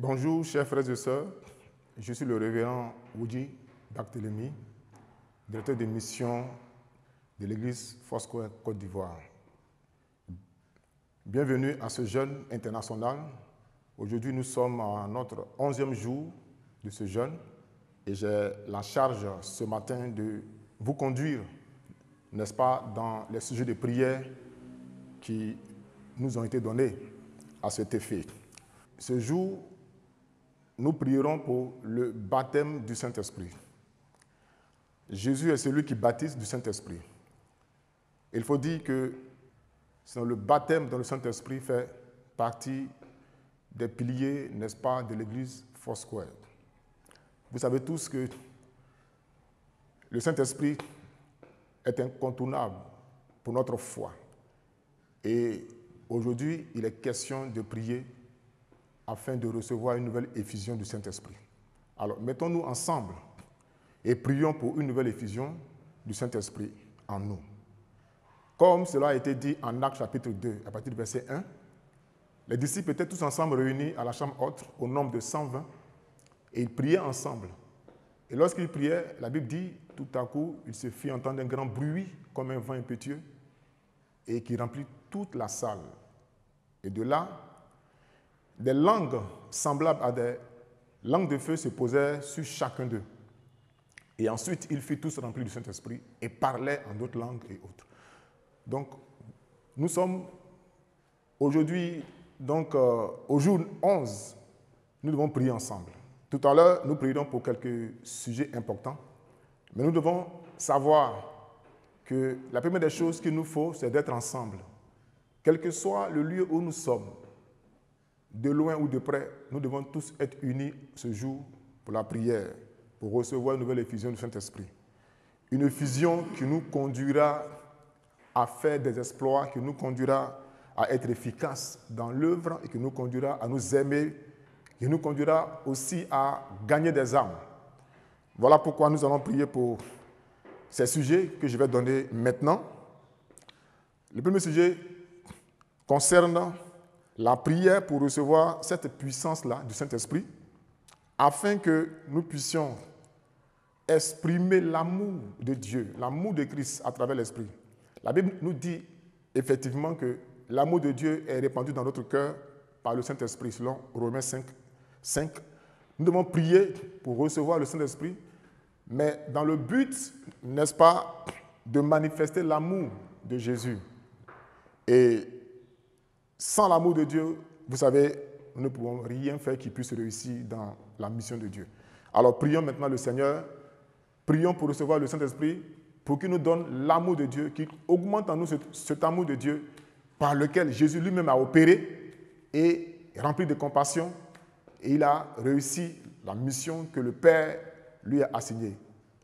Bonjour, chers frères et sœurs. Je suis le révérend Woody Barthélemy, directeur de mission de l'église Foursquare Côte d'Ivoire. Bienvenue à ce jeûne international. Aujourd'hui, nous sommes à notre 11e jour de ce jeûne et j'ai la charge ce matin de vous conduire, n'est-ce pas, dans les sujets de prière qui nous ont été donnés à cet effet. Ce jour, nous prierons pour le baptême du Saint-Esprit. Jésus est celui qui baptise du Saint-Esprit. Il faut dire que le baptême dans le Saint-Esprit fait partie des piliers, n'est-ce pas, de l'église Foursquare. Vous savez tous que le Saint-Esprit est incontournable pour notre foi. Et aujourd'hui, il est question de prier afin de recevoir une nouvelle effusion du Saint-Esprit. Alors, mettons-nous ensemble et prions pour une nouvelle effusion du Saint-Esprit en nous. Comme cela a été dit en Actes chapitre 2, à partir du verset 1, les disciples étaient tous ensemble réunis à la chambre haute au nombre de 120 et ils priaient ensemble. Et lorsqu'ils priaient, la Bible dit, tout à coup, il se fit entendre un grand bruit comme un vent impétueux et qui remplit toute la salle. Et de là, des langues semblables à des langues de feu se posaient sur chacun d'eux. Et ensuite, ils furent tous remplis du Saint-Esprit et parlaient en d'autres langues et autres. Donc, nous sommes aujourd'hui, au jour 11, nous devons prier ensemble. Tout à l'heure, nous prierons pour quelques sujets importants, mais nous devons savoir que la première des choses qu'il nous faut, c'est d'être ensemble. Quel que soit le lieu où nous sommes, de loin ou de près, nous devons tous être unis ce jour pour la prière, pour recevoir une nouvelle effusion du Saint-Esprit. Une effusion qui nous conduira à faire des exploits, qui nous conduira à être efficaces dans l'œuvre et qui nous conduira à nous aimer, qui nous conduira aussi à gagner des âmes. Voilà pourquoi nous allons prier pour ces sujets que je vais donner maintenant. Le premier sujet concerne la prière pour recevoir cette puissance-là du Saint-Esprit, afin que nous puissions exprimer l'amour de Dieu, l'amour de Christ à travers l'Esprit. La Bible nous dit effectivement que l'amour de Dieu est répandu dans notre cœur par le Saint-Esprit, selon Romains 5. Nous devons prier pour recevoir le Saint-Esprit, mais dans le but, n'est-ce pas, de manifester l'amour de Jésus. Et sans l'amour de Dieu, vous savez, nous ne pouvons rien faire qui puisse réussir dans la mission de Dieu. Alors prions maintenant le Seigneur, prions pour recevoir le Saint-Esprit, pour qu'il nous donne l'amour de Dieu, qu'il augmente en nous cet amour de Dieu par lequel Jésus lui-même a opéré et rempli de compassion, et il a réussi la mission que le Père lui a assignée.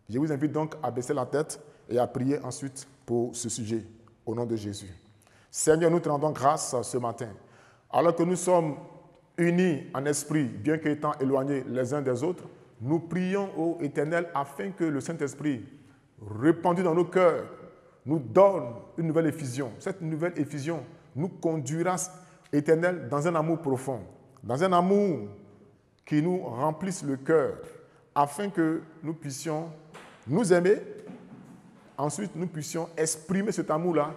Je vous invite donc à baisser la tête et à prier ensuite pour ce sujet, au nom de Jésus. Seigneur, nous te rendons grâce ce matin. Alors que nous sommes unis en esprit, bien qu'étant éloignés les uns des autres, nous prions au Éternel afin que le Saint-Esprit, répandu dans nos cœurs, nous donne une nouvelle effusion. Cette nouvelle effusion nous conduira, Éternel, dans un amour profond, dans un amour qui nous remplisse le cœur, afin que nous puissions nous aimer, ensuite nous puissions exprimer cet amour-là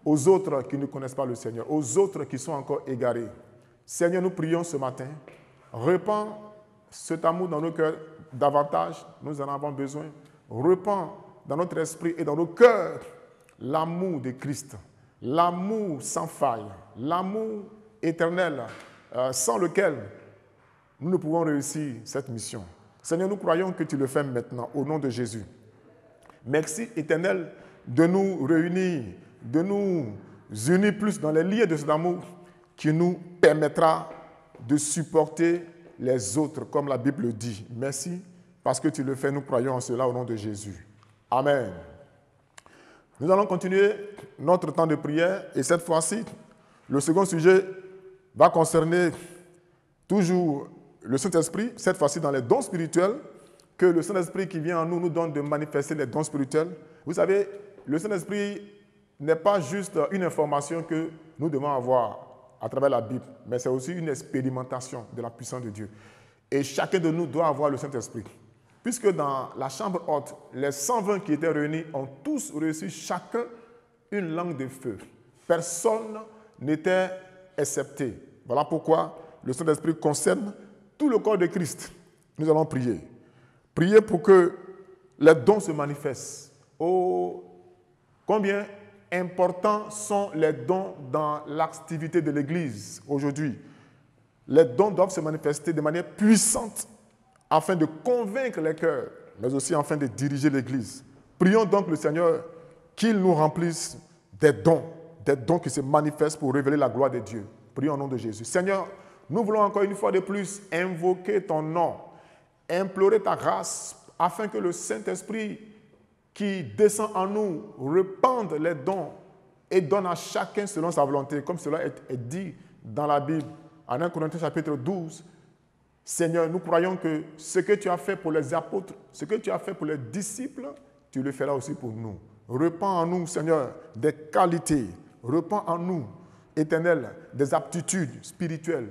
aux autres qui ne connaissent pas le Seigneur, aux autres qui sont encore égarés. Seigneur, nous prions ce matin, répands cet amour dans nos cœurs davantage, nous en avons besoin. Répands dans notre esprit et dans nos cœurs l'amour de Christ, l'amour sans faille, l'amour éternel, sans lequel nous ne pouvons réussir cette mission. Seigneur, nous croyons que tu le fais maintenant, au nom de Jésus. Merci, Éternel, de nous réunir, de nous unir plus dans les liens de cet amour qui nous permettra de supporter les autres, comme la Bible dit. Merci, parce que tu le fais, nous croyons en cela au nom de Jésus. Amen. Nous allons continuer notre temps de prière et cette fois-ci, le second sujet va concerner toujours le Saint-Esprit, cette fois-ci dans les dons spirituels, que le Saint-Esprit qui vient en nous nous donne de manifester les dons spirituels. Vous savez, le Saint-Esprit n'est pas juste une information que nous devons avoir. à travers la Bible, mais c'est aussi une expérimentation de la puissance de Dieu. Et chacun de nous doit avoir le Saint-Esprit. Puisque dans la chambre haute, les 120 qui étaient réunis ont tous reçu chacun une langue de feu. Personne n'était excepté. Voilà pourquoi le Saint-Esprit concerne tout le corps de Christ. Nous allons prier. Prier pour que les dons se manifestent. Oh, combien importants sont les dons dans l'activité de l'Église aujourd'hui. Les dons doivent se manifester de manière puissante afin de convaincre les cœurs, mais aussi afin de diriger l'Église. Prions donc le Seigneur qu'il nous remplisse des dons qui se manifestent pour révéler la gloire de Dieu. Prions au nom de Jésus. Seigneur, nous voulons encore une fois de plus invoquer ton nom, implorer ta grâce afin que le Saint-Esprit qui descend en nous répande les dons et donne à chacun selon sa volonté, comme cela est dit dans la Bible, en 1 Corinthiens chapitre 12. Seigneur, nous croyons que ce que tu as fait pour les apôtres, ce que tu as fait pour les disciples, tu le feras aussi pour nous. Répands en nous, Seigneur, des qualités. Répands en nous, Éternel, des aptitudes spirituelles.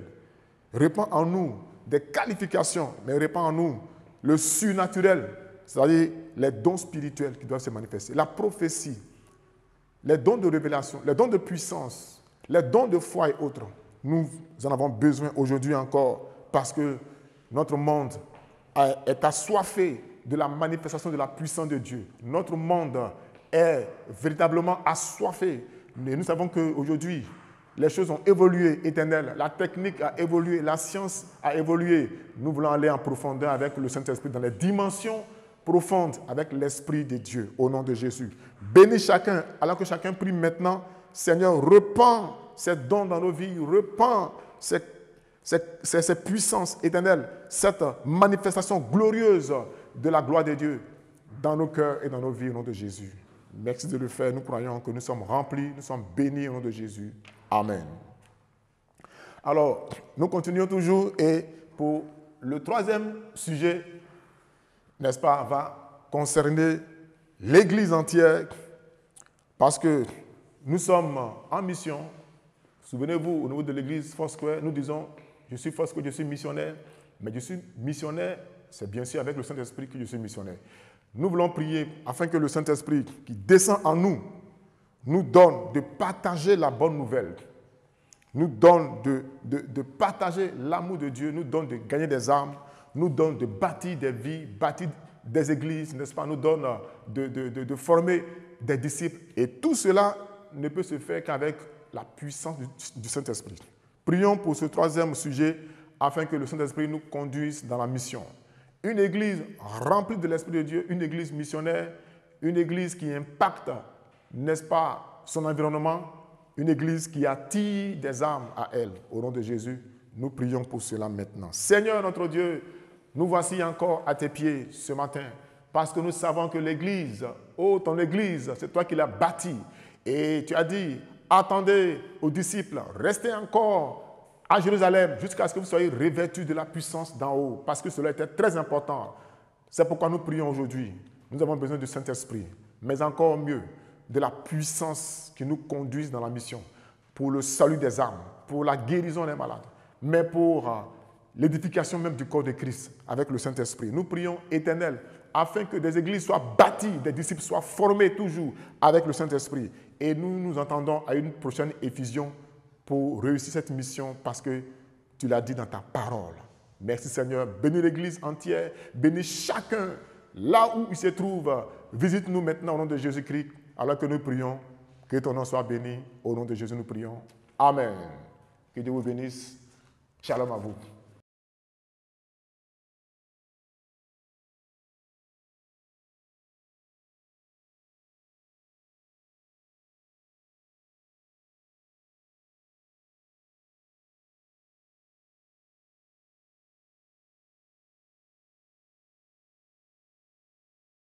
Répands en nous des qualifications, mais répands en nous le surnaturel, c'est-à-dire les dons spirituels qui doivent se manifester. La prophétie, les dons de révélation, les dons de puissance, les dons de foi et autres. Nous en avons besoin aujourd'hui encore parce que notre monde est assoiffé de la manifestation de la puissance de Dieu. Notre monde est véritablement assoiffé. Mais nous savons qu'aujourd'hui, les choses ont évolué, éternel. La technique a évolué, la science a évolué. Nous voulons aller en profondeur avec le Saint-Esprit dans les dimensions profondes avec l'Esprit de Dieu, au nom de Jésus. Bénis chacun, alors que chacun prie maintenant. Seigneur, repends ces dons dans nos vies, repends ces puissances éternelles, cette manifestation glorieuse de la gloire de Dieu dans nos cœurs et dans nos vies, au nom de Jésus. Merci de le faire. Nous croyons que nous sommes remplis, nous sommes bénis au nom de Jésus. Amen. Alors, nous continuons toujours et pour le troisième sujet, n'est-ce pas, va concerner l'Église entière parce que nous sommes en mission. Souvenez-vous, au niveau de l'Église Foursquare, nous disons, je suis Foursquare, je suis missionnaire, mais je suis missionnaire, c'est bien sûr avec le Saint-Esprit que je suis missionnaire. Nous voulons prier afin que le Saint-Esprit qui descend en nous, nous donne de partager la bonne nouvelle, nous donne de partager l'amour de Dieu, nous donne de gagner des âmes, nous donne de bâtir des vies, bâtir des églises, n'est-ce pas, nous donne de former des disciples. Et tout cela ne peut se faire qu'avec la puissance du Saint-Esprit. Prions pour ce troisième sujet afin que le Saint-Esprit nous conduise dans la mission. Une église remplie de l'Esprit de Dieu, une église missionnaire, une église qui impacte, n'est-ce pas, son environnement, une église qui attire des âmes à elle. Au nom de Jésus, nous prions pour cela maintenant. Seigneur notre Dieu, nous voici encore à tes pieds ce matin parce que nous savons que l'église, oh ton église, c'est toi qui l'as bâtie. Et tu as dit, attendez aux disciples, restez encore à Jérusalem jusqu'à ce que vous soyez revêtus de la puissance d'en haut, parce que cela était très important. C'est pourquoi nous prions aujourd'hui. Nous avons besoin du Saint-Esprit, mais encore mieux, de la puissance qui nous conduise dans la mission, pour le salut des âmes, pour la guérison des malades, mais pour l'édification même du corps de Christ avec le Saint-Esprit. Nous prions, Éternel, afin que des églises soient bâties, des disciples soient formés toujours avec le Saint-Esprit. Et nous nous entendons à une prochaine effusion pour réussir cette mission parce que tu l'as dit dans ta parole. Merci Seigneur. Bénis l'Église entière. Bénis chacun là où il se trouve. Visite-nous maintenant au nom de Jésus-Christ alors que nous prions. Que ton nom soit béni. Au nom de Jésus nous prions. Amen. Que Dieu vous bénisse. Shalom à vous.